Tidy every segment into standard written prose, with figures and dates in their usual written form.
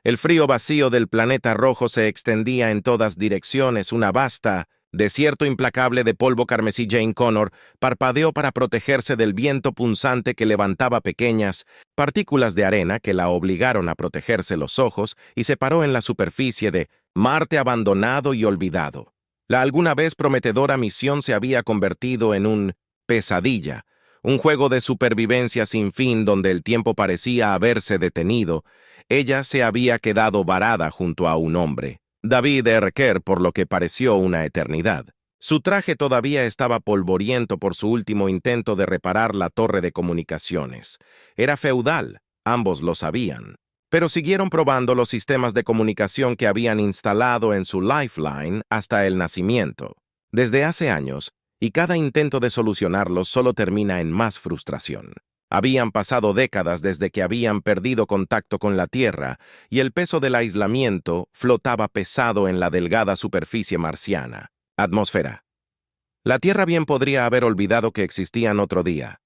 El frío vacío del planeta rojo se extendía en todas direcciones, una vasta desierto implacable de polvo carmesí. Jane Connor parpadeó para protegerse del viento punzante que levantaba pequeñas partículas de arena que la obligaron a protegerse los ojos y se paró en la superficie de Marte abandonado y olvidado. La alguna vez prometedora misión se había convertido en un pesadilla, un juego de supervivencia sin fin donde el tiempo parecía haberse detenido. Ella se había quedado varada junto a un hombre, David R. Kerr, por lo que pareció una eternidad. Su traje todavía estaba polvoriento por su último intento de reparar la torre de comunicaciones. Era feudal, ambos lo sabían. Pero siguieron probando los sistemas de comunicación que habían instalado en su Lifeline hasta el nacimiento. Desde hace años, y cada intento de solucionarlos solo termina en más frustración. Habían pasado décadas desde que habían perdido contacto con la Tierra, y el peso del aislamiento flotaba pesado en la delgada superficie marciana. Atmósfera. La Tierra bien podría haber olvidado que existían otro día.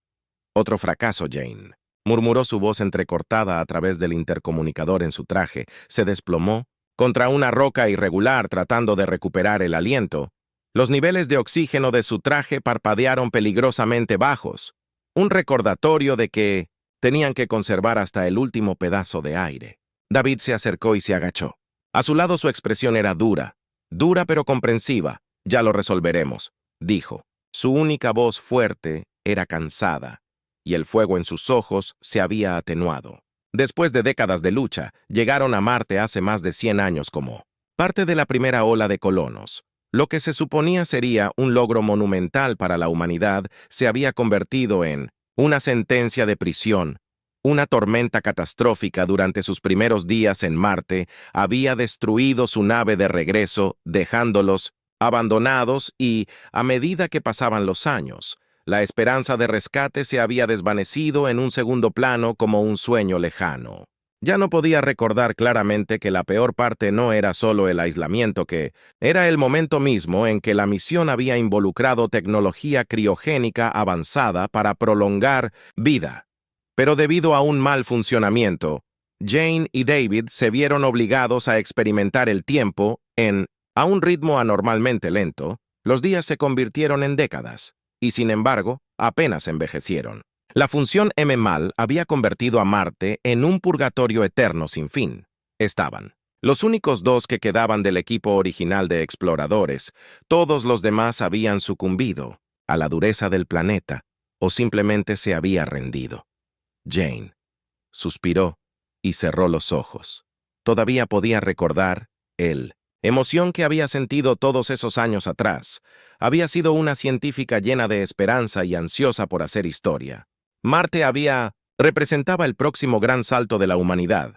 Otro fracaso, Jane. Murmuró su voz entrecortada a través del intercomunicador en su traje. Se desplomó contra una roca irregular tratando de recuperar el aliento. Los niveles de oxígeno de su traje parpadearon peligrosamente bajos, un recordatorio de que tenían que conservar hasta el último pedazo de aire. David se acercó y se agachó. A su lado su expresión era dura pero comprensiva. «Ya lo resolveremos», dijo. Su única voz fuerte era cansada, y el fuego en sus ojos se había atenuado. Después de décadas de lucha, llegaron a Marte hace más de 100 años como parte de la primera ola de colonos. Lo que se suponía sería un logro monumental para la humanidad se había convertido en una sentencia de prisión. Una tormenta catastrófica durante sus primeros días en Marte había destruido su nave de regreso, dejándolos abandonados y, a medida que pasaban los años, la esperanza de rescate se había desvanecido en un segundo plano como un sueño lejano. Ya no podía recordar claramente que la peor parte no era solo el aislamiento, que era el momento mismo en que la misión había involucrado tecnología criogénica avanzada para prolongar vida. Pero debido a un mal funcionamiento, Jane y David se vieron obligados a experimentar el tiempo a un ritmo anormalmente lento. Los días se convirtieron en décadas, y sin embargo, apenas envejecieron. La función M-Mal había convertido a Marte en un purgatorio eterno sin fin. Estaban los únicos dos que quedaban del equipo original de exploradores. Todos los demás habían sucumbido a la dureza del planeta o simplemente se había rendido. Jane suspiró y cerró los ojos. Todavía podía recordar emoción que había sentido todos esos años atrás. Había sido una científica llena de esperanza y ansiosa por hacer historia. Marte representaba el próximo gran salto de la humanidad.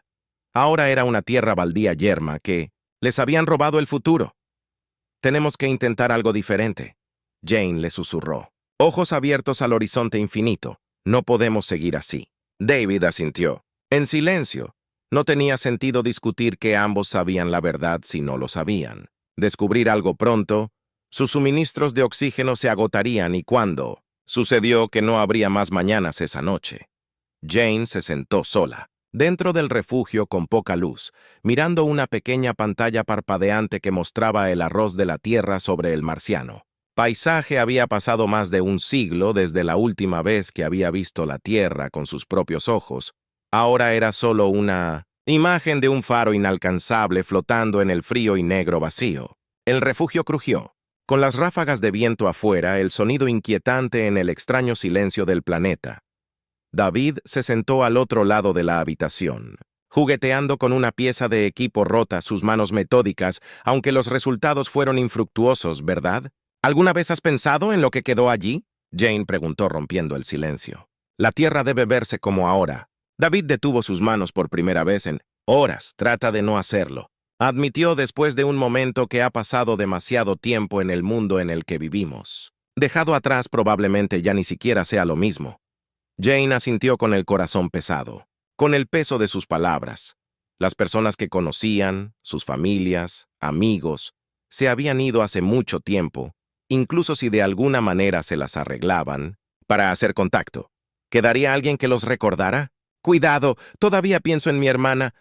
Ahora era una tierra baldía yerma que les habían robado el futuro. «Tenemos que intentar algo diferente», Jane le susurró, ojos abiertos al horizonte infinito. «No podemos seguir así». David asintió. En silencio. No tenía sentido discutir que ambos sabían la verdad si no lo sabían. Descubrir algo pronto, sus suministros de oxígeno se agotarían y cuando sucedió que no habría más mañanas esa noche. Jane se sentó sola, dentro del refugio con poca luz, mirando una pequeña pantalla parpadeante que mostraba el arroz de la Tierra sobre el marciano. Paisaje había pasado más de un siglo desde la última vez que había visto la Tierra con sus propios ojos. Ahora era solo una imagen de un faro inalcanzable flotando en el frío y negro vacío. El refugio crujió. Con las ráfagas de viento afuera, el sonido inquietante en el extraño silencio del planeta. David se sentó al otro lado de la habitación, jugueteando con una pieza de equipo rota, sus manos metódicas, aunque los resultados fueron infructuosos, ¿verdad? ¿Alguna vez has pensado en lo que quedó allí?, Jane preguntó rompiendo el silencio. La Tierra debe verse como ahora. David detuvo sus manos por primera vez en horas. Trata de no hacerlo. Admitió después de un momento que ha pasado demasiado tiempo en el mundo en el que vivimos. Dejado atrás probablemente ya ni siquiera sea lo mismo. Jane asintió con el corazón pesado, con el peso de sus palabras. Las personas que conocían, sus familias, amigos, se habían ido hace mucho tiempo, incluso si de alguna manera se las arreglaban para hacer contacto. ¿Quedaría alguien que los recordara? «Cuidado, todavía pienso en mi hermana».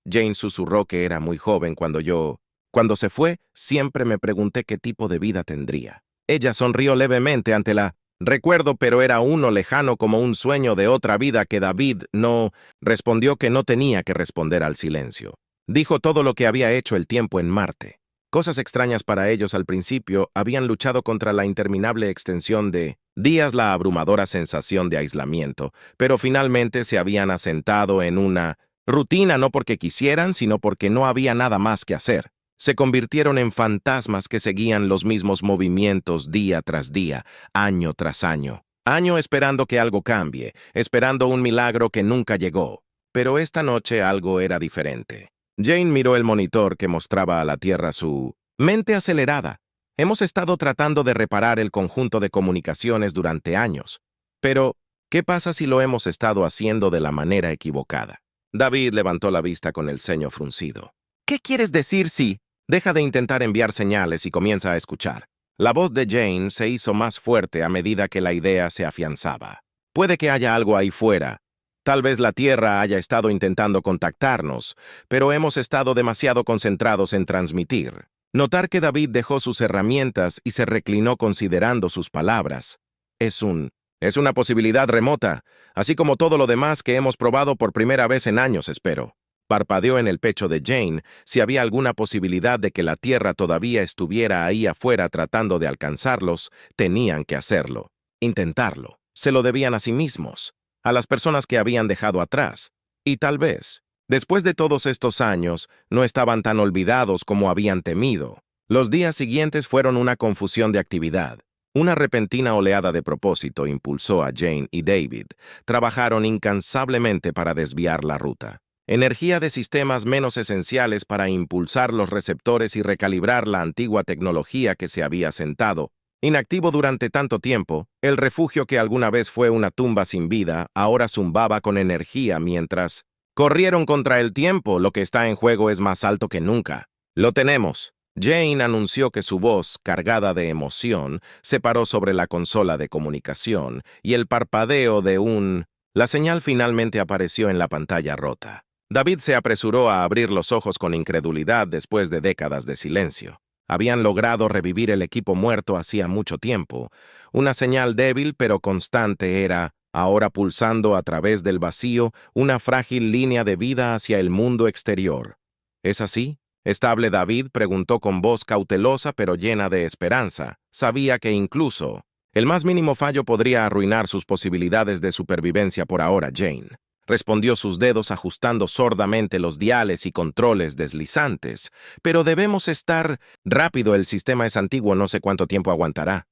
Jane susurró que era muy joven Cuando se fue, siempre me pregunté qué tipo de vida tendría. Ella sonrió levemente ante la recuerdo, pero era uno lejano como un sueño de otra vida que David no respondió que no tenía que responder al silencio. Dijo todo lo que había hecho el tiempo en Marte. Cosas extrañas para ellos al principio, habían luchado contra la interminable extensión de días, la abrumadora sensación de aislamiento, pero finalmente se habían asentado en una rutina no porque quisieran, sino porque no había nada más que hacer. Se convirtieron en fantasmas que seguían los mismos movimientos día tras día, año tras año. Año esperando que algo cambie, esperando un milagro que nunca llegó. Pero esta noche algo era diferente. Jane miró el monitor que mostraba a la Tierra su mente acelerada. Hemos estado tratando de reparar el conjunto de comunicaciones durante años. Pero, ¿qué pasa si lo hemos estado haciendo de la manera equivocada? David levantó la vista con el ceño fruncido. ¿Qué quieres decir si deja de intentar enviar señales y comienza a escuchar? La voz de Jane se hizo más fuerte a medida que la idea se afianzaba. Puede que haya algo ahí fuera. Tal vez la Tierra haya estado intentando contactarnos, pero hemos estado demasiado concentrados en transmitir. Notar que David dejó sus herramientas y se reclinó considerando sus palabras. Es una posibilidad remota, así como todo lo demás que hemos probado por primera vez en años, espero. Parpadeó en el pecho de Jane si había alguna posibilidad de que la Tierra todavía estuviera ahí afuera tratando de alcanzarlos, tenían que hacerlo. Intentarlo. Se lo debían a sí mismos, a las personas que habían dejado atrás. Y tal vez, después de todos estos años, no estaban tan olvidados como habían temido. Los días siguientes fueron una confusión de actividad. Una repentina oleada de propósito impulsó a Jane y David. Trabajaron incansablemente para desviar la ruta. Energía de sistemas menos esenciales para impulsar los receptores y recalibrar la antigua tecnología que se había sentado. Inactivo durante tanto tiempo, el refugio que alguna vez fue una tumba sin vida, ahora zumbaba con energía mientras corrieron contra el tiempo. Lo que está en juego es más alto que nunca. Lo tenemos. Jane anunció que su voz, cargada de emoción, se paró sobre la consola de comunicación y el parpadeo de la señal finalmente apareció en la pantalla rota. David se apresuró a abrir los ojos con incredulidad después de décadas de silencio. Habían logrado revivir el equipo muerto hacía mucho tiempo. Una señal débil pero constante era, ahora pulsando a través del vacío, una frágil línea de vida hacia el mundo exterior. ¿Es así? Estable David preguntó con voz cautelosa pero llena de esperanza. Sabía que incluso el más mínimo fallo podría arruinar sus posibilidades de supervivencia por ahora. Jane respondió, sus dedos ajustando sordamente los diales y controles deslizantes. Pero debemos estar rápido, el sistema es antiguo, no sé cuánto tiempo aguantará.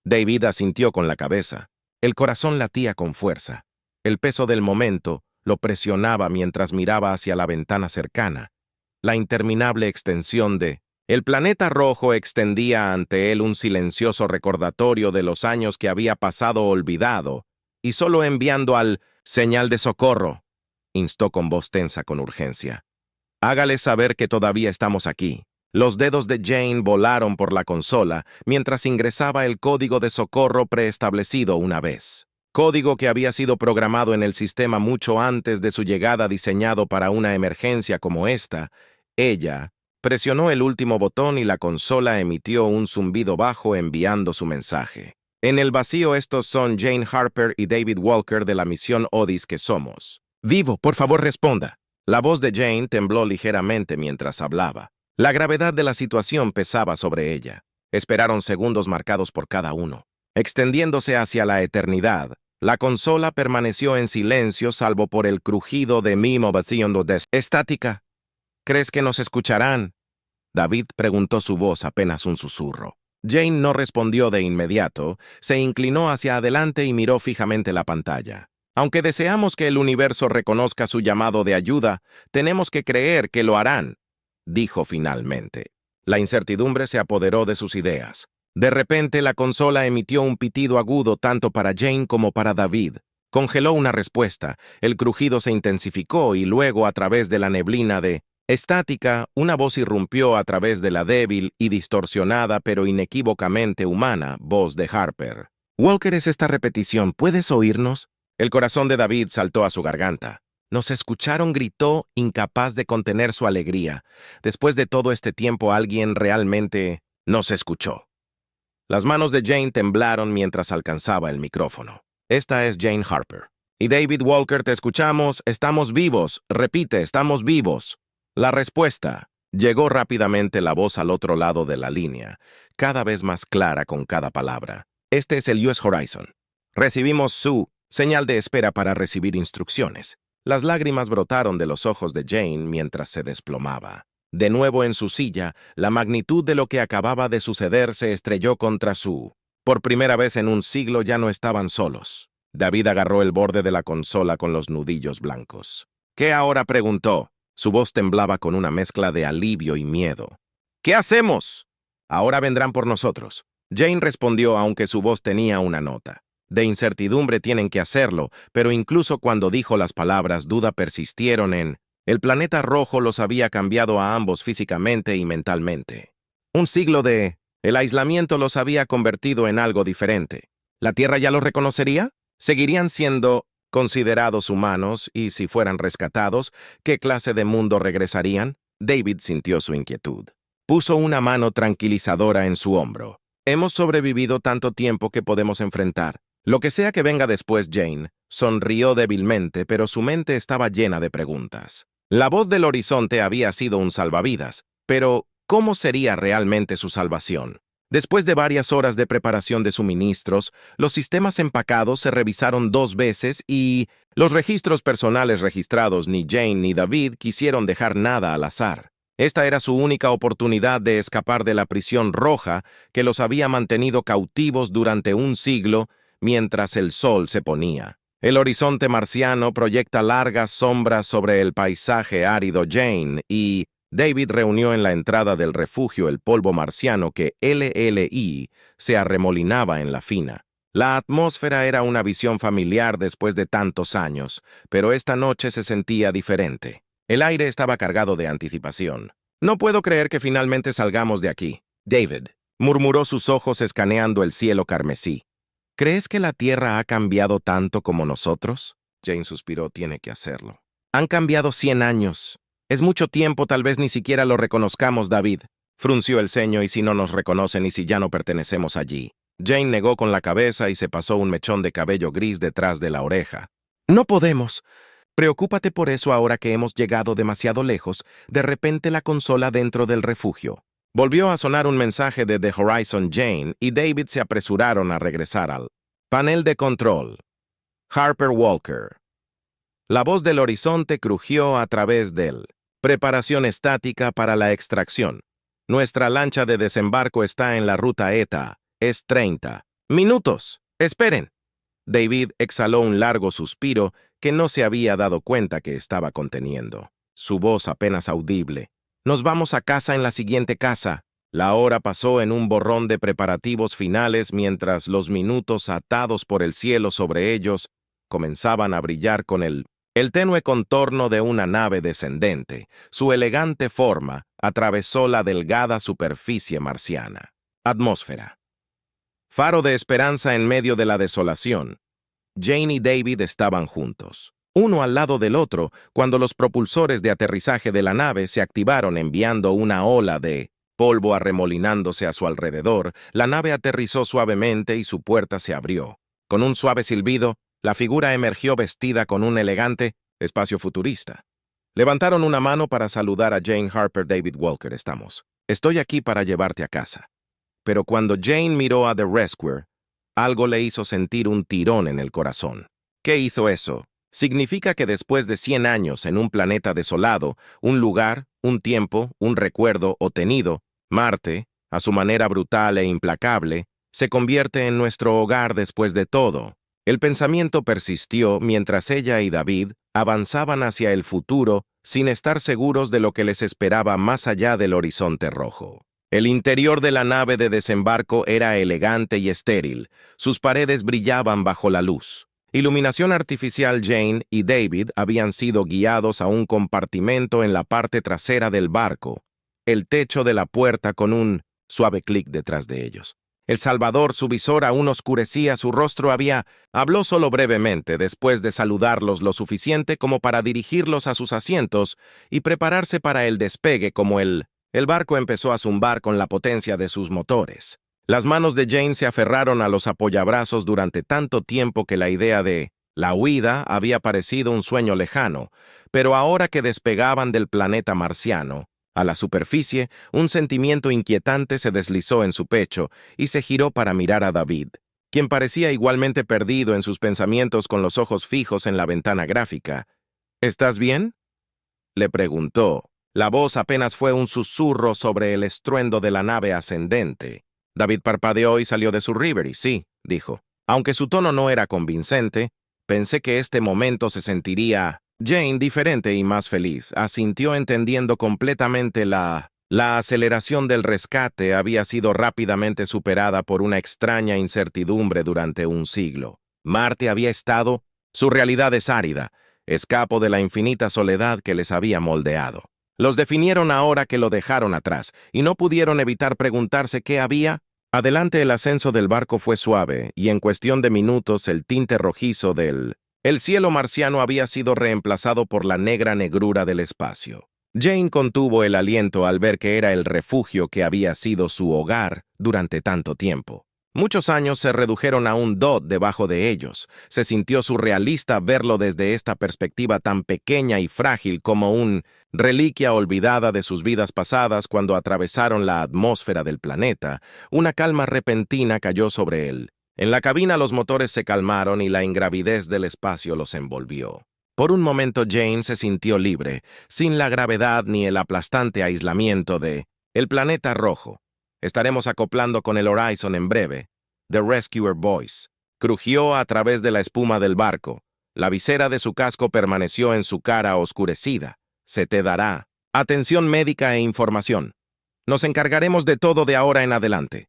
David asintió con la cabeza. El corazón latía con fuerza. El peso del momento lo presionaba mientras miraba hacia la ventana cercana. La interminable extensión de el planeta rojo extendía ante él un silencioso recordatorio de los años que había pasado olvidado, y solo enviando al señal de socorro, instó con voz tensa con urgencia. Hágales saber que todavía estamos aquí. Los dedos de Jane volaron por la consola mientras ingresaba el código de socorro preestablecido una vez. Código que había sido programado en el sistema mucho antes de su llegada, diseñado para una emergencia como esta. Ella presionó el último botón y la consola emitió un zumbido bajo enviando su mensaje. En el vacío, estos son Jane Harper y David Walker de la misión Odyssey que somos. Vivo, por favor responda. La voz de Jane tembló ligeramente mientras hablaba. La gravedad de la situación pesaba sobre ella. Esperaron segundos marcados por cada uno. Extendiéndose hacia la eternidad, la consola permaneció en silencio salvo por el crujido de mi movación de estática. ¿Crees que nos escucharán? David preguntó, su voz apenas un susurro. Jane no respondió de inmediato, se inclinó hacia adelante y miró fijamente la pantalla. Aunque deseamos que el universo reconozca su llamado de ayuda, tenemos que creer que lo harán, dijo finalmente. La incertidumbre se apoderó de sus ideas. De repente, la consola emitió un pitido agudo tanto para Jane como para David. Congeló una respuesta, el crujido se intensificó y luego, a través de la neblina de estática, una voz irrumpió a través de la débil y distorsionada pero inequívocamente humana voz de Harper. Walker, es esta repetición, ¿puedes oírnos? El corazón de David saltó a su garganta. Nos escucharon, gritó, incapaz de contener su alegría. Después de todo este tiempo, alguien realmente nos escuchó. Las manos de Jane temblaron mientras alcanzaba el micrófono. Esta es Jane Harper. Y David Walker, te escuchamos, estamos vivos. Repite, estamos vivos. La respuesta. Llegó rápidamente la voz al otro lado de la línea, cada vez más clara con cada palabra. Este es el US Horizon. Recibimos su señal de espera para recibir instrucciones. Las lágrimas brotaron de los ojos de Jane mientras se desplomaba. De nuevo en su silla, la magnitud de lo que acababa de suceder se estrelló contra su. Por primera vez en un siglo ya no estaban solos. David agarró el borde de la consola con los nudillos blancos. ¿Qué ahora?, preguntó. Su voz temblaba con una mezcla de alivio y miedo. ¿Qué hacemos? Ahora vendrán por nosotros. Jane respondió, aunque su voz tenía una nota. De incertidumbre tienen que hacerlo, pero incluso cuando dijo las palabras, duda persistieron en. El planeta rojo los había cambiado a ambos físicamente y mentalmente. Un siglo de. El aislamiento los había convertido en algo diferente. ¿La Tierra ya los reconocería? ¿Seguirían siendo considerados humanos y si fueran rescatados, qué clase de mundo regresarían? David sintió su inquietud. Puso una mano tranquilizadora en su hombro. Hemos sobrevivido tanto tiempo que podemos enfrentar. Lo que sea que venga después, Jane. Sonrió débilmente, pero su mente estaba llena de preguntas. La voz del horizonte había sido un salvavidas, pero ¿cómo sería realmente su salvación? Después de varias horas de preparación de suministros, los sistemas empacados se revisaron 2 veces y los registros personales registrados ni Jane ni David quisieron dejar nada al azar. Esta era su única oportunidad de escapar de la prisión roja que los había mantenido cautivos durante un siglo mientras el sol se ponía. El horizonte marciano proyecta largas sombras sobre el paisaje árido. Jane y David reunió en la entrada del refugio el polvo marciano que LLI se arremolinaba en la fina. La atmósfera era una visión familiar después de tantos años, pero esta noche se sentía diferente. El aire estaba cargado de anticipación. No puedo creer que finalmente salgamos de aquí. David, murmuró, sus ojos escaneando el cielo carmesí. ¿Crees que la Tierra ha cambiado tanto como nosotros? Jane suspiró, tiene que hacerlo. Han cambiado 100 años. Es mucho tiempo, tal vez ni siquiera lo reconozcamos, David. Frunció el ceño, y si no nos reconocen y si ya no pertenecemos allí. Jane negó con la cabeza y se pasó un mechón de cabello gris detrás de la oreja. No podemos. Preocúpate por eso ahora que hemos llegado demasiado lejos. De repente la consola dentro del refugio. Volvió a sonar un mensaje de The Horizon. Jane y David se apresuraron a regresar al panel de control. Harper Walker. La voz del horizonte crujió a través del preparación estática para la extracción. Nuestra lancha de desembarco está en la ruta ETA. Es 30 minutos. Esperen. David exhaló un largo suspiro que no se había dado cuenta que estaba conteniendo. Su voz apenas audible. Nos vamos a casa en la siguiente casa. La hora pasó en un borrón de preparativos finales mientras los minutos atados por el cielo sobre ellos comenzaban a brillar con el tenue contorno de una nave descendente. Su elegante forma atravesó la delgada superficie marciana. Atmósfera. Faro de esperanza en medio de la desolación. Jane y David estaban juntos, uno al lado del otro, cuando los propulsores de aterrizaje de la nave se activaron enviando una ola de polvo arremolinándose a su alrededor. La nave aterrizó suavemente y su puerta se abrió. Con un suave silbido, la figura emergió vestida con un elegante espacio futurista. Levantaron una mano para saludar a Jane Harper. David Walker, estamos. Estoy aquí para llevarte a casa. Pero cuando Jane miró a The Rescuer, algo le hizo sentir un tirón en el corazón. ¿Qué hizo eso? Significa que después de 100 años en un planeta desolado, un lugar, un tiempo, un recuerdo obtenido, Marte, a su manera brutal e implacable, se convierte en nuestro hogar después de todo. El pensamiento persistió mientras ella y David avanzaban hacia el futuro sin estar seguros de lo que les esperaba más allá del horizonte rojo. El interior de la nave de desembarco era elegante y estéril. Sus paredes brillaban bajo la luz. Iluminación artificial. Jane y David habían sido guiados a un compartimento en la parte trasera del barco, el techo de la puerta con un suave clic detrás de ellos. El Salvador, su visor aún oscurecía, su rostro habló solo brevemente después de saludarlos lo suficiente como para dirigirlos a sus asientos y prepararse para el despegue como el barco empezó a zumbar con la potencia de sus motores. Las manos de Jane se aferraron a los apoyabrazos durante tanto tiempo que la idea de la huida había parecido un sueño lejano, pero ahora que despegaban del planeta marciano, a la superficie, un sentimiento inquietante se deslizó en su pecho y se giró para mirar a David, quien parecía igualmente perdido en sus pensamientos con los ojos fijos en la ventana gráfica. ¿Estás bien?, le preguntó. La voz apenas fue un susurro sobre el estruendo de la nave ascendente. David parpadeó y salió de su reverie. Sí, dijo. Aunque su tono no era convincente, pensé que este momento se sentiría... Jane, diferente y más feliz, asintió entendiendo completamente la aceleración del rescate había sido rápidamente superada por una extraña incertidumbre durante un siglo. Marte había estado... Su realidad es árida, escapo de la infinita soledad que les había moldeado. Los definieron ahora que lo dejaron atrás, y no pudieron evitar preguntarse qué había. Adelante el ascenso del barco fue suave, y en cuestión de minutos el tinte rojizo el cielo marciano había sido reemplazado por la negra negrura del espacio. Jane contuvo el aliento al ver que era el refugio que había sido su hogar durante tanto tiempo. Muchos años se redujeron a un dot debajo de ellos. Se sintió surrealista verlo desde esta perspectiva tan pequeña y frágil como un reliquia olvidada de sus vidas pasadas cuando atravesaron la atmósfera del planeta. Una calma repentina cayó sobre él. En la cabina los motores se calmaron y la ingravidez del espacio los envolvió. Por un momento Jane se sintió libre, sin la gravedad ni el aplastante aislamiento de el planeta rojo. Estaremos acoplando con el Horizon en breve. The Rescuer Voice. Crujió a través de la espuma del barco. La visera de su casco permaneció en su cara oscurecida. Se te dará atención médica e información. Nos encargaremos de todo de ahora en adelante.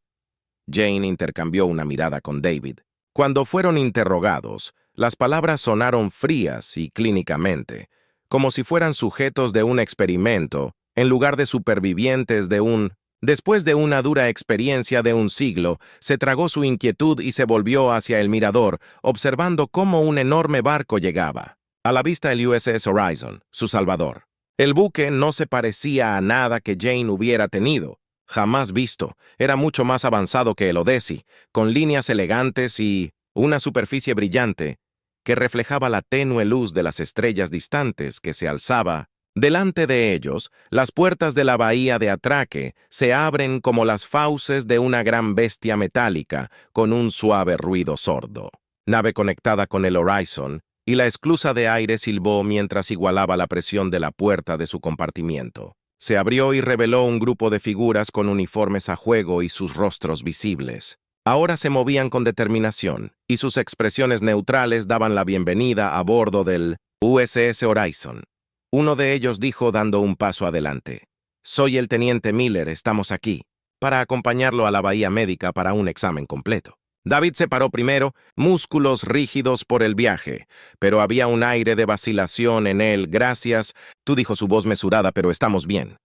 Jane intercambió una mirada con David. Cuando fueron interrogados, las palabras sonaron frías y clínicamente, como si fueran sujetos de un experimento, en lugar de supervivientes de un... Después de una dura experiencia de un siglo, se tragó su inquietud y se volvió hacia el mirador, observando cómo un enorme barco llegaba. A la vista el USS Horizon, su salvador. El buque no se parecía a nada que Jane hubiera tenido. Jamás visto, era mucho más avanzado que el Odyssey, con líneas elegantes y una superficie brillante que reflejaba la tenue luz de las estrellas distantes que se alzaba. Delante de ellos, las puertas de la bahía de atraque se abren como las fauces de una gran bestia metálica, con un suave ruido sordo. Nave conectada con el Horizon, y la esclusa de aire silbó mientras igualaba la presión de la puerta de su compartimiento. Se abrió y reveló un grupo de figuras con uniformes a juego y sus rostros visibles. Ahora se movían con determinación, y sus expresiones neutrales daban la bienvenida a bordo del USS Horizon. Uno de ellos dijo dando un paso adelante. «Soy el teniente Miller, estamos aquí, para acompañarlo a la bahía médica para un examen completo». David se paró primero, músculos rígidos por el viaje, pero había un aire de vacilación en él. «Gracias», tú, dijo su voz mesurada, «pero estamos bien.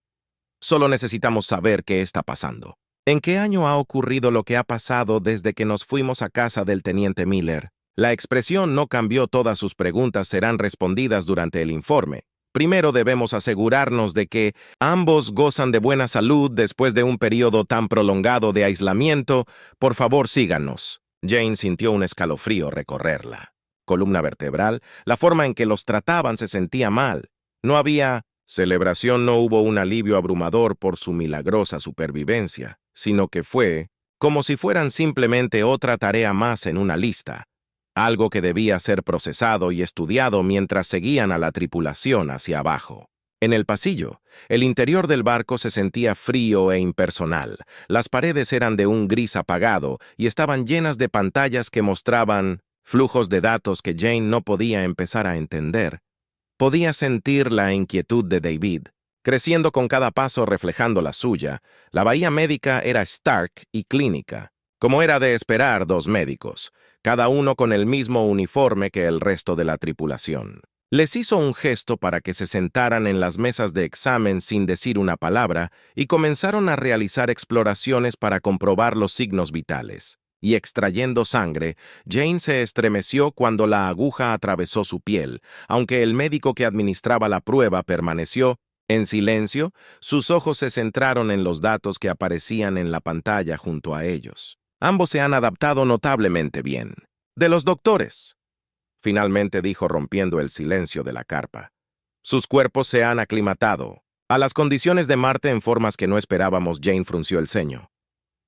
Solo necesitamos saber qué está pasando». «¿En qué año ha ocurrido lo que ha pasado desde que nos fuimos a casa del teniente Miller?» La expresión no cambió. Todas sus preguntas serán respondidas durante el informe. Primero debemos asegurarnos de que ambos gozan de buena salud después de un periodo tan prolongado de aislamiento. Por favor, síganos. Jane sintió un escalofrío recorrerla. Columna vertebral, la forma en que los trataban se sentía mal. No había celebración, no hubo un alivio abrumador por su milagrosa supervivencia, sino que fue como si fueran simplemente otra tarea más en una lista. Algo que debía ser procesado y estudiado mientras seguían a la tripulación hacia abajo. En el pasillo, el interior del barco se sentía frío e impersonal. Las paredes eran de un gris apagado y estaban llenas de pantallas que mostraban flujos de datos que Jane no podía empezar a entender. Podía sentir la inquietud de David, creciendo con cada paso reflejando la suya. La bahía médica era stark y clínica. Como era de esperar, dos médicos, cada uno con el mismo uniforme que el resto de la tripulación. Les hizo un gesto para que se sentaran en las mesas de examen sin decir una palabra y comenzaron a realizar exploraciones para comprobar los signos vitales. Y extrayendo sangre, Jane se estremeció cuando la aguja atravesó su piel. Aunque el médico que administraba la prueba permaneció en silencio, sus ojos se centraron en los datos que aparecían en la pantalla junto a ellos. Ambos se han adaptado notablemente bien. De los doctores, finalmente dijo rompiendo el silencio de la carpa. Sus cuerpos se han aclimatado a las condiciones de Marte en formas que no esperábamos. Jane frunció el ceño.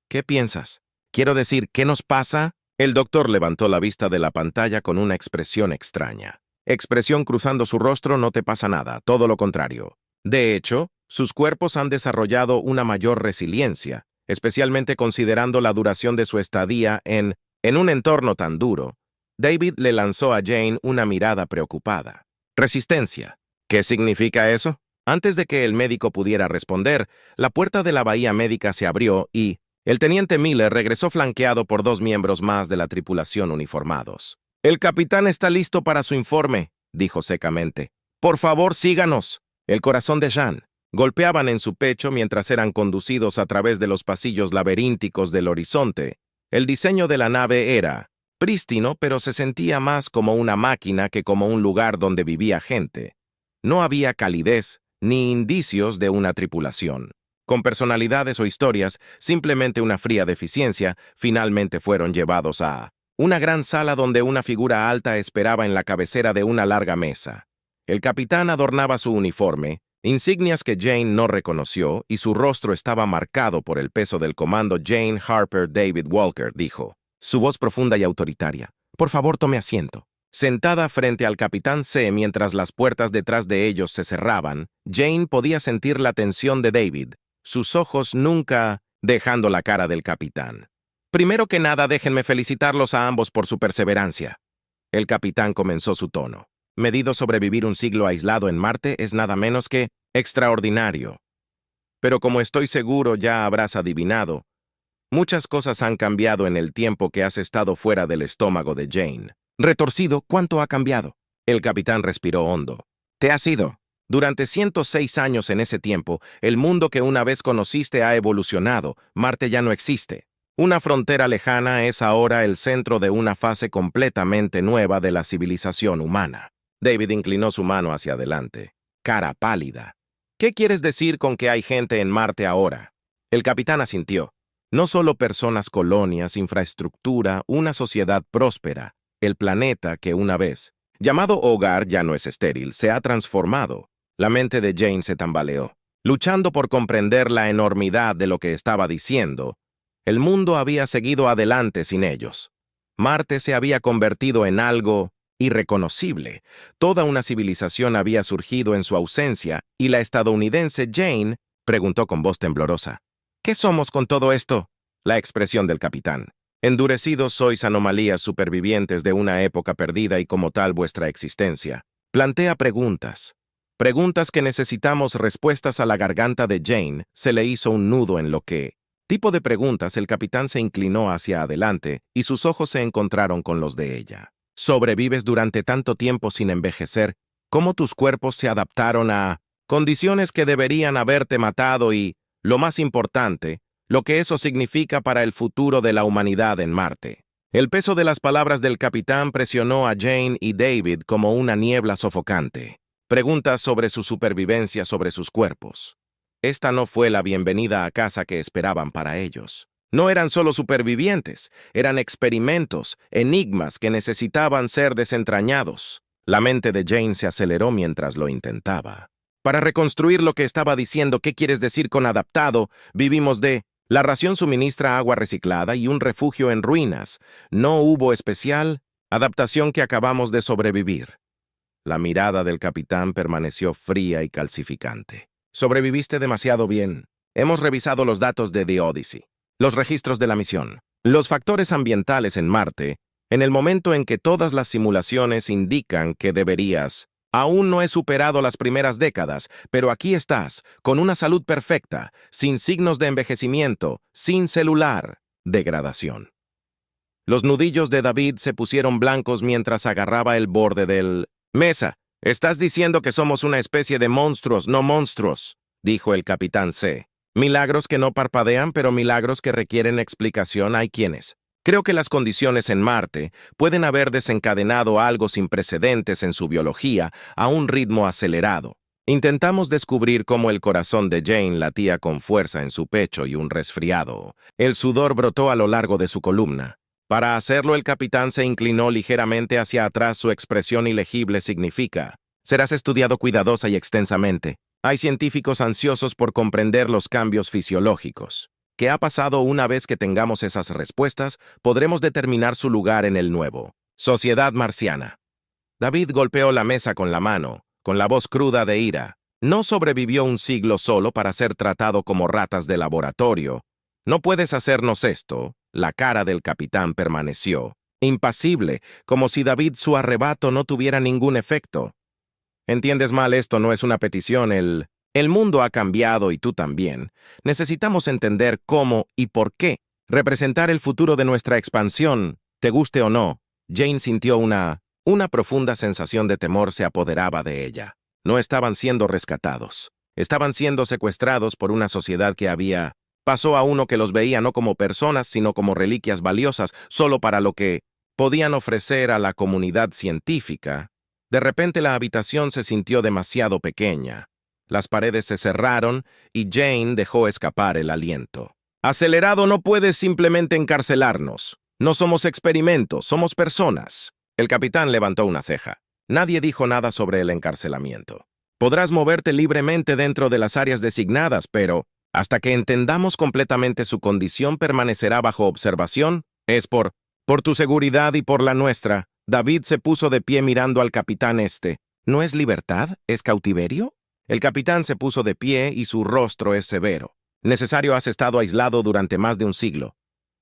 ¿Qué piensas? Quiero decir, ¿qué nos pasa? El doctor levantó la vista de la pantalla con una expresión extraña. Expresión cruzando su rostro: no te pasa nada, todo lo contrario. De hecho, sus cuerpos han desarrollado una mayor resiliencia, especialmente considerando la duración de su estadía en un entorno tan duro. David le lanzó a Jane una mirada preocupada. Resistencia. ¿Qué significa eso? Antes de que el médico pudiera responder, la puerta de la bahía médica se abrió y el teniente Miller regresó flanqueado por 2 miembros más de la tripulación uniformados. «El capitán está listo para su informe», dijo secamente. «Por favor, síganos». El corazón de Jean golpeaban en su pecho mientras eran conducidos a través de los pasillos laberínticos del horizonte. El diseño de la nave era prístino, pero se sentía más como una máquina que como un lugar donde vivía gente. No había calidez ni indicios de una tripulación. Con personalidades o historias, simplemente una fría deficiencia. Finalmente fueron llevados a una gran sala donde una figura alta esperaba en la cabecera de una larga mesa. El capitán adornaba su uniforme, insignias que Jane no reconoció, y su rostro estaba marcado por el peso del comando. «Jane Harper David Walker», dijo, su voz profunda y autoritaria. «Por favor, tome asiento». Sentada frente al capitán C mientras las puertas detrás de ellos se cerraban, Jane podía sentir la tensión de David, sus ojos nunca dejando la cara del capitán. «Primero que nada, déjenme felicitarlos a ambos por su perseverancia». El capitán comenzó su tono. «Medido sobrevivir un siglo aislado en Marte es nada menos que extraordinario. Pero como estoy seguro ya habrás adivinado, muchas cosas han cambiado en el tiempo que has estado fuera del estómago de Jane». «Retorcido, ¿cuánto ha cambiado?» El capitán respiró hondo. «Te has ido. Durante 106 años en ese tiempo, el mundo que una vez conociste ha evolucionado. Marte ya no existe. Una frontera lejana es ahora el centro de una fase completamente nueva de la civilización humana». David inclinó su mano hacia adelante, cara pálida. «¿Qué quieres decir con que hay gente en Marte ahora?» El capitán asintió. «No solo personas, colonias, infraestructura, una sociedad próspera. El planeta que una vez, llamado hogar, ya no es estéril, se ha transformado». La mente de Jane se tambaleó. Luchando por comprender la enormidad de lo que estaba diciendo, el mundo había seguido adelante sin ellos. Marte se había convertido en algo irreconocible. Toda una civilización había surgido en su ausencia, y la estadounidense Jane preguntó con voz temblorosa: «¿Qué somos con todo esto?» La expresión del capitán. «Endurecidos sois anomalías supervivientes de una época perdida y como tal vuestra existencia. Plantea preguntas. Preguntas que necesitamos respuestas». A la garganta de Jane se le hizo un nudo en lo que tipo de preguntas. El capitán se inclinó hacia adelante y sus ojos se encontraron con los de ella. «Sobrevives durante tanto tiempo sin envejecer. ¿Cómo tus cuerpos se adaptaron a condiciones que deberían haberte matado y, lo más importante, lo que eso significa para el futuro de la humanidad en Marte?» El peso de las palabras del capitán presionó a Jane y David como una niebla sofocante. Preguntas sobre su supervivencia, sobre sus cuerpos. Esta no fue la bienvenida a casa que esperaban para ellos. No eran solo supervivientes, eran experimentos, enigmas que necesitaban ser desentrañados. La mente de Jane se aceleró mientras lo intentaba. Para reconstruir lo que estaba diciendo, ¿qué quieres decir con adaptado? Vivimos de... La ración suministra agua reciclada y un refugio en ruinas. No hubo especial adaptación que acabamos de sobrevivir. La mirada del capitán permaneció fría y calcificante. «Sobreviviste demasiado bien. Hemos revisado los datos de The Odyssey, los registros de la misión, los factores ambientales en Marte, en el momento en que todas las simulaciones indican que deberías. Aún no he superado las primeras décadas, pero aquí estás, con una salud perfecta, sin signos de envejecimiento, sin celular degradación». Los nudillos de David se pusieron blancos mientras agarraba el borde del mesa. Estás diciendo que somos una especie de monstruos, no monstruos, dijo el capitán C. Milagros que no parpadean, pero milagros que requieren explicación hay quienes. Creo que las condiciones en Marte pueden haber desencadenado algo sin precedentes en su biología a un ritmo acelerado. Intentamos descubrir cómo el corazón de Jane latía con fuerza en su pecho y un resfriado. El sudor brotó a lo largo de su columna. Para hacerlo, el capitán se inclinó ligeramente hacia atrás. Su expresión ilegible significa: serás estudiado cuidadosa y extensamente. Hay científicos ansiosos por comprender los cambios fisiológicos. ¿Qué ha pasado? Una vez que tengamos esas respuestas, podremos determinar su lugar en el nuevo Sociedad Marciana. David golpeó la mesa con la mano, con la voz cruda de ira. No sobrevivió un siglo solo para ser tratado como ratas de laboratorio. No puedes hacernos esto. La cara del capitán permaneció impasible, como si David su arrebato no tuviera ningún efecto. Entiendes mal, esto no es una petición. El mundo ha cambiado y tú también. Necesitamos entender cómo y por qué. Representar el futuro de nuestra expansión, te guste o no. Jane sintió una profunda sensación de temor se apoderaba de ella. No estaban siendo rescatados. Estaban siendo secuestrados por una sociedad que pasó a uno que los veía no como personas, sino como reliquias valiosas, solo para lo que podían ofrecer a la comunidad científica. De repente la habitación se sintió demasiado pequeña. Las paredes se cerraron y Jane dejó escapar el aliento. Acelerado, no puedes simplemente encarcelarnos. No somos experimentos, somos personas. El capitán levantó una ceja. Nadie dijo nada sobre el encarcelamiento. Podrás moverte libremente dentro de las áreas designadas, pero hasta que entendamos completamente su condición permanecerá bajo observación. Es por tu seguridad y por la nuestra. David se puso de pie mirando al capitán. ¿No es libertad? ¿Es cautiverio? El capitán se puso de pie y su rostro es severo. Necesario, has estado aislado durante más de un siglo.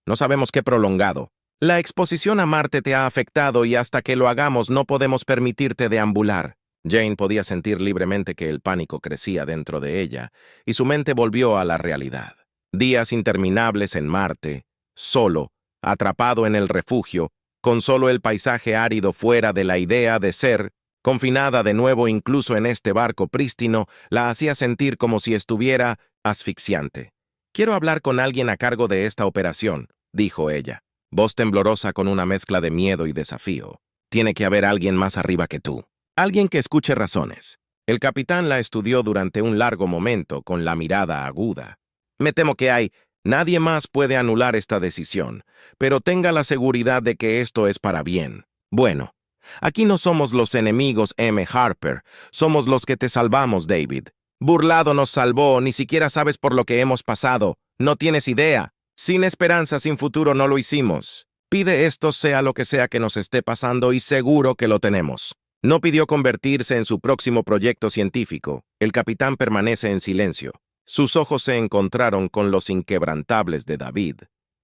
No sabemos qué prolongado. La exposición a Marte te ha afectado y hasta que lo hagamos no podemos permitirte deambular. Jane podía sentir libremente que el pánico crecía dentro de ella y su mente volvió a la realidad. Días interminables en Marte, solo, atrapado en el refugio, con solo el paisaje árido fuera de la idea de ser, confinada de nuevo incluso en este barco prístino, la hacía sentir como si estuviera asfixiante. Quiero hablar con alguien a cargo de esta operación, dijo ella, voz temblorosa con una mezcla de miedo y desafío. Tiene que haber alguien más arriba que tú. Alguien que escuche razones. El capitán la estudió durante un largo momento con la mirada aguda. Me temo que nadie más puede anular esta decisión, pero tenga la seguridad de que esto es para bien. Bueno, aquí no somos los enemigos, M. Harper, somos los que te salvamos, David. Burlado nos salvó, ni siquiera sabes por lo que hemos pasado, no tienes idea. Sin esperanza, sin futuro no lo hicimos. Pide esto sea lo que sea que nos esté pasando y seguro que lo tenemos. No pidió convertirse en su próximo proyecto científico. El capitán permanece en silencio. Sus ojos se encontraron con los inquebrantables de David.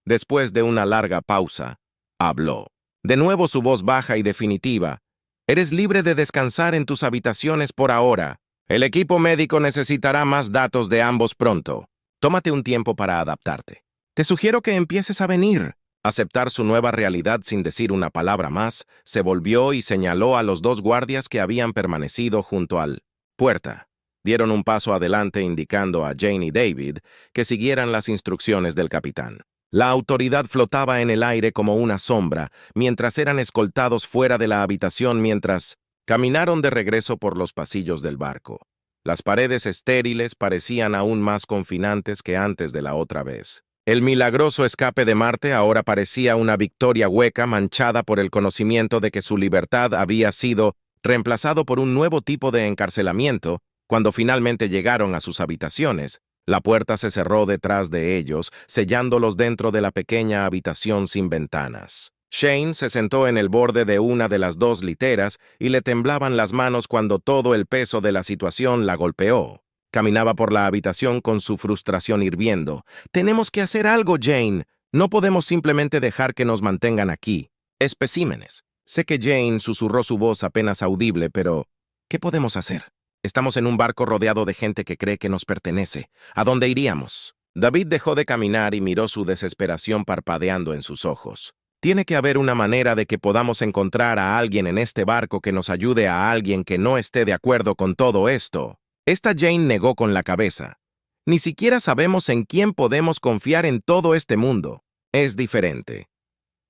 Después de una larga pausa, habló. De nuevo su voz baja y definitiva. Eres libre de descansar en tus habitaciones por ahora. El equipo médico necesitará más datos de ambos pronto. Tómate un tiempo para adaptarte. Te sugiero que empieces a venir. Aceptar su nueva realidad sin decir una palabra más, se volvió y señaló a los dos guardias que habían permanecido junto al puerta. Dieron un paso adelante indicando a Jane y David que siguieran las instrucciones del capitán. La autoridad flotaba en el aire como una sombra, mientras eran escoltados fuera de la habitación mientras caminaron de regreso por los pasillos del barco. Las paredes estériles parecían aún más confinantes que antes de la otra vez. El milagroso escape de Marte ahora parecía una victoria hueca manchada por el conocimiento de que su libertad había sido reemplazado por un nuevo tipo de encarcelamiento. Cuando finalmente llegaron a sus habitaciones, la puerta se cerró detrás de ellos, sellándolos dentro de la pequeña habitación sin ventanas. Shane se sentó en el borde de una de las dos literas y le temblaban las manos cuando todo el peso de la situación la golpeó. Caminaba por la habitación con su frustración hirviendo. «Tenemos que hacer algo, Jane. No podemos simplemente dejar que nos mantengan aquí. Especímenes». Sé que Jane susurró su voz apenas audible, pero ¿qué podemos hacer? Estamos en un barco rodeado de gente que cree que nos pertenece. ¿A dónde iríamos? David dejó de caminar y miró su desesperación parpadeando en sus ojos. Tiene que haber una manera de que podamos encontrar a alguien en este barco que nos ayude a alguien que no esté de acuerdo con todo esto. Esta Jane negó con la cabeza. Ni siquiera sabemos en quién podemos confiar en todo este mundo. Es diferente.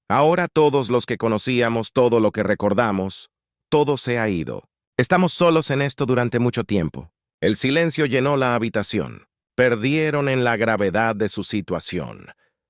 Ahora todos los que conocíamos, todo lo que recordamos, todo se ha ido. Estamos solos en esto durante mucho tiempo. El silencio llenó la habitación. Perdieron en la gravedad de su situación.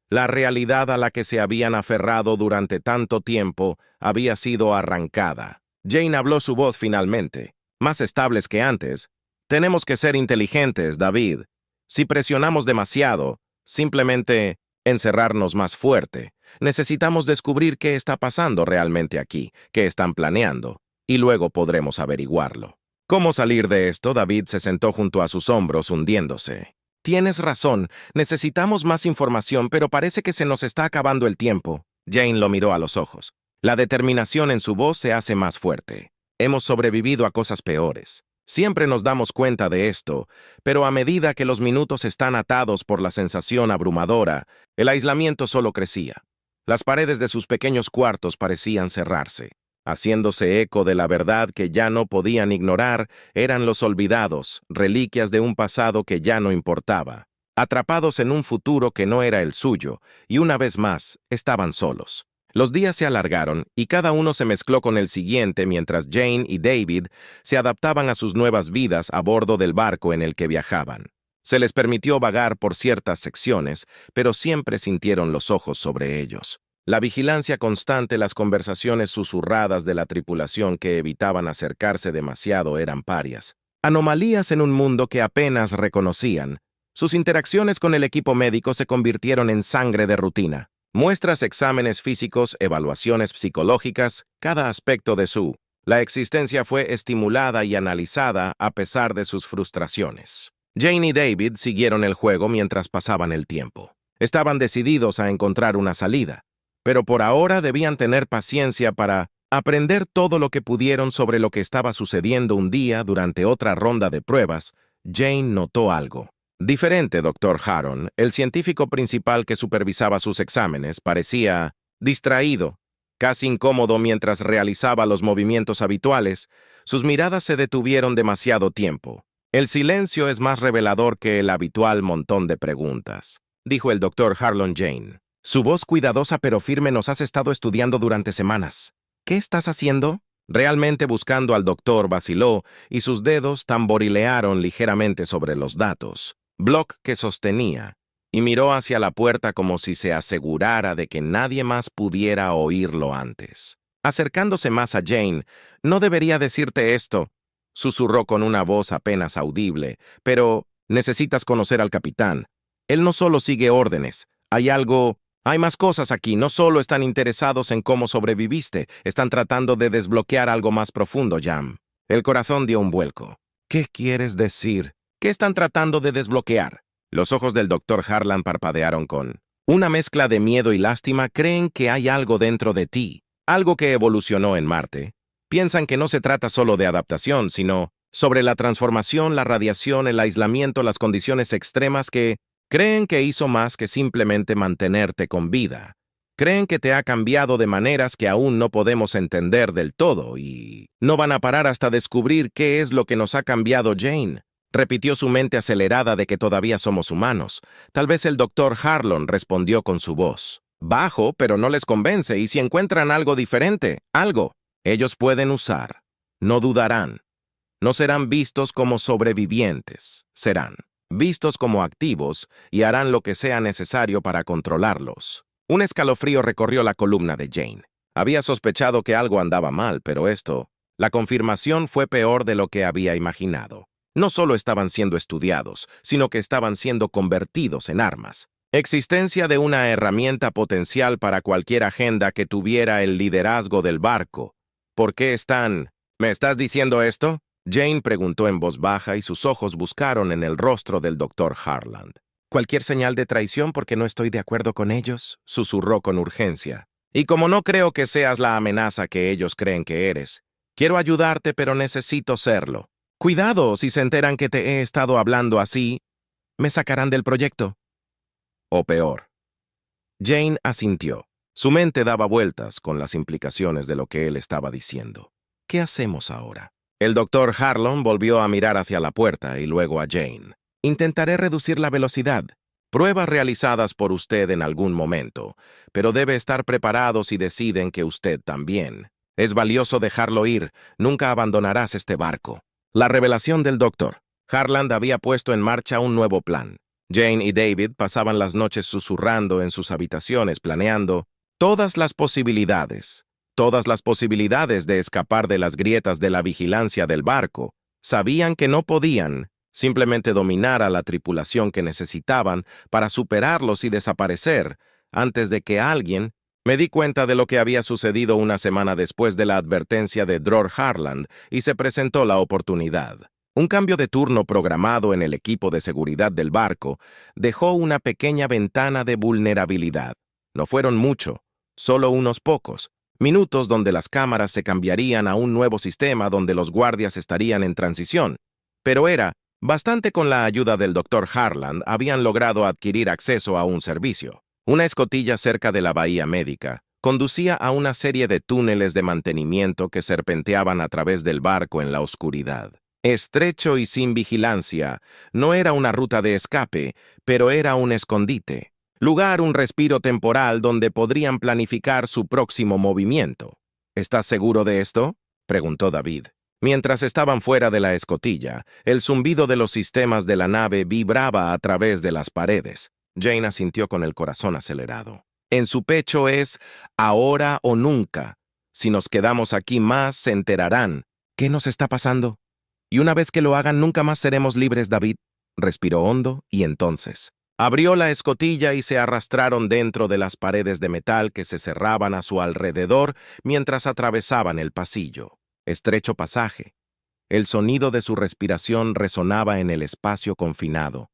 La realidad a la que se habían aferrado durante tanto tiempo había sido arrancada. Jane habló su voz finalmente, más estables que antes. Tenemos que ser inteligentes, David. Si presionamos demasiado, simplemente encerrarnos más fuerte. Necesitamos descubrir qué está pasando realmente aquí, qué están planeando, y luego podremos averiguarlo. ¿Cómo salir de esto? David se sentó junto a sus hombros, hundiéndose. Tienes razón, necesitamos más información, pero parece que se nos está acabando el tiempo. Jane lo miró a los ojos. La determinación en su voz se hace más fuerte. Hemos sobrevivido a cosas peores. Siempre nos damos cuenta de esto, pero a medida que los minutos están atados por la sensación abrumadora, el aislamiento solo crecía. Las paredes de sus pequeños cuartos parecían cerrarse. Haciéndose eco de la verdad que ya no podían ignorar, eran los olvidados, reliquias de un pasado que ya no importaba, atrapados en un futuro que no era el suyo, y una vez más, estaban solos. Los días se alargaron y cada uno se mezcló con el siguiente mientras Jane y David se adaptaban a sus nuevas vidas a bordo del barco en el que viajaban. Se les permitió vagar por ciertas secciones, pero siempre sintieron los ojos sobre ellos. La vigilancia constante, las conversaciones susurradas de la tripulación que evitaban acercarse demasiado eran parias. Anomalías en un mundo que apenas reconocían. Sus interacciones con el equipo médico se convirtieron en sangre de rutina. Muestras, exámenes físicos, evaluaciones psicológicas, cada aspecto de la existencia fue estimulada y analizada a pesar de sus frustraciones. Jane y David siguieron el juego mientras pasaban el tiempo. Estaban decididos a encontrar una salida, pero por ahora debían tener paciencia para aprender todo lo que pudieron sobre lo que estaba sucediendo un día durante otra ronda de pruebas. Jane notó algo. Diferente, Dr. Harron, el científico principal que supervisaba sus exámenes, parecía distraído, casi incómodo mientras realizaba los movimientos habituales. Sus miradas se detuvieron demasiado tiempo. El silencio es más revelador que el habitual montón de preguntas, dijo el Dr. Harlon Jane. Su voz cuidadosa pero firme. Nos has estado estudiando durante semanas. ¿Qué estás haciendo? Realmente buscando al doctor vaciló y sus dedos tamborilearon ligeramente sobre los datos. Block que sostenía, y miró hacia la puerta como si se asegurara de que nadie más pudiera oírlo antes. Acercándose más a Jane, no debería decirte esto, susurró con una voz apenas audible, pero necesitas conocer al capitán. Él no solo sigue órdenes, hay más cosas aquí, no solo están interesados en cómo sobreviviste, están tratando de desbloquear algo más profundo, Jam. El corazón dio un vuelco. ¿Qué quieres decir? ¿Qué están tratando de desbloquear? Los ojos del Dr. Harlan parpadearon con una mezcla de miedo y lástima. Creen que hay algo dentro de ti, algo que evolucionó en Marte. Piensan que no se trata solo de adaptación, sino sobre la transformación, la radiación, el aislamiento, las condiciones extremas que creen que hizo más que simplemente mantenerte con vida. Creen que te ha cambiado de maneras que aún no podemos entender del todo y no van a parar hasta descubrir qué es lo que nos ha cambiado, Jane. Repitió su mente acelerada de que todavía somos humanos. Tal vez el Dr. Harlon respondió con su voz. Bajo, pero no les convence, y si encuentran algo diferente, algo, ellos pueden usar. No dudarán. No serán vistos como sobrevivientes, serán vistos como activos y harán lo que sea necesario para controlarlos. Un escalofrío recorrió la columna de Jane. Había sospechado que algo andaba mal, pero la confirmación fue peor de lo que había imaginado. No solo estaban siendo estudiados, sino que estaban siendo convertidos en armas. Existencia de una herramienta potencial para cualquier agenda que tuviera el liderazgo del barco. ¿Por qué están? ¿Me estás diciendo esto? Jane preguntó en voz baja y sus ojos buscaron en el rostro del Dr. Harland. ¿Cualquier señal de traición porque no estoy de acuerdo con ellos? Susurró con urgencia. Y como no creo que seas la amenaza que ellos creen que eres, quiero ayudarte pero necesito serlo. Cuidado, si se enteran que te he estado hablando así, me sacarán del proyecto. O peor. Jane asintió. Su mente daba vueltas con las implicaciones de lo que él estaba diciendo. ¿Qué hacemos ahora? El doctor Harlon volvió a mirar hacia la puerta y luego a Jane. Intentaré reducir la velocidad. Pruebas realizadas por usted en algún momento, pero debe estar preparado si deciden que usted también. Es valioso dejarlo ir, nunca abandonarás este barco. La revelación del doctor. Harland había puesto en marcha un nuevo plan. Jane y David pasaban las noches susurrando en sus habitaciones planeando todas las posibilidades de escapar de las grietas de la vigilancia del barco. Sabían que no podían simplemente dominar a la tripulación que necesitaban para superarlos y desaparecer antes de que alguien. Me di cuenta de lo que había sucedido una semana después de la advertencia de Dror Harland y se presentó la oportunidad. Un cambio de turno programado en el equipo de seguridad del barco dejó una pequeña ventana de vulnerabilidad. No fueron mucho, solo unos pocos minutos donde las cámaras se cambiarían a un nuevo sistema donde los guardias estarían en transición. Pero era bastante. Con la ayuda del Dr. Harland habían logrado adquirir acceso a un servicio. Una escotilla cerca de la bahía médica conducía a una serie de túneles de mantenimiento que serpenteaban a través del barco en la oscuridad. Estrecho y sin vigilancia, no era una ruta de escape, pero era un escondite. Un respiro temporal donde podrían planificar su próximo movimiento. ¿Estás seguro de esto?, preguntó David. Mientras estaban fuera de la escotilla, el zumbido de los sistemas de la nave vibraba a través de las paredes. Jane asintió con el corazón acelerado. En su pecho es ahora o nunca. Si nos quedamos aquí más, se enterarán. ¿Qué nos está pasando? Y una vez que lo hagan, nunca más seremos libres, David. Respiró hondo y entonces abrió la escotilla y se arrastraron dentro de las paredes de metal que se cerraban a su alrededor mientras atravesaban el pasillo. Estrecho pasaje. El sonido de su respiración resonaba en el espacio confinado.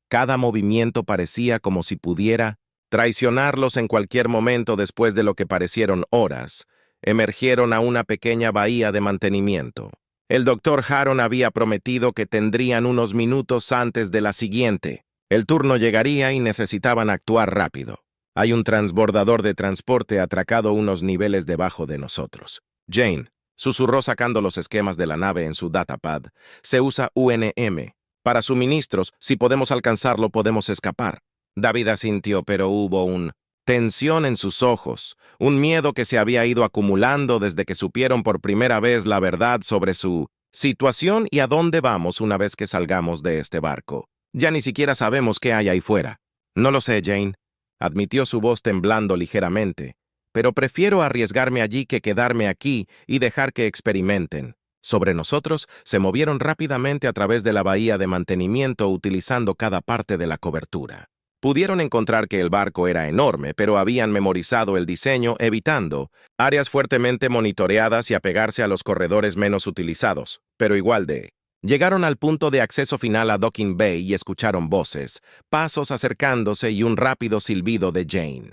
Cada movimiento parecía como si pudiera traicionarlos en cualquier momento. Después de lo que parecieron horas, emergieron a una pequeña bahía de mantenimiento. El doctor Harron había prometido que tendrían unos minutos antes de la siguiente. El turno llegaría y necesitaban actuar rápido. Hay un transbordador de transporte atracado unos niveles debajo de nosotros. Jane susurró sacando los esquemas de la nave en su datapad. Se usa UNM. Para suministros, si podemos alcanzarlo, podemos escapar. David asintió, pero hubo una tensión en sus ojos, un miedo que se había ido acumulando desde que supieron por primera vez la verdad sobre su situación y a dónde vamos una vez que salgamos de este barco. Ya ni siquiera sabemos qué hay ahí fuera. No lo sé, Jane, admitió su voz temblando ligeramente, pero prefiero arriesgarme allí que quedarme aquí y dejar que experimenten. Sobre nosotros se movieron rápidamente a través de la bahía de mantenimiento utilizando cada parte de la cobertura. Pudieron encontrar que el barco era enorme, pero habían memorizado el diseño evitando áreas fuertemente monitoreadas y apegarse a los corredores menos utilizados, pero igual de. Llegaron al punto de acceso final a Docking Bay y escucharon voces, pasos acercándose y un rápido silbido de Jane.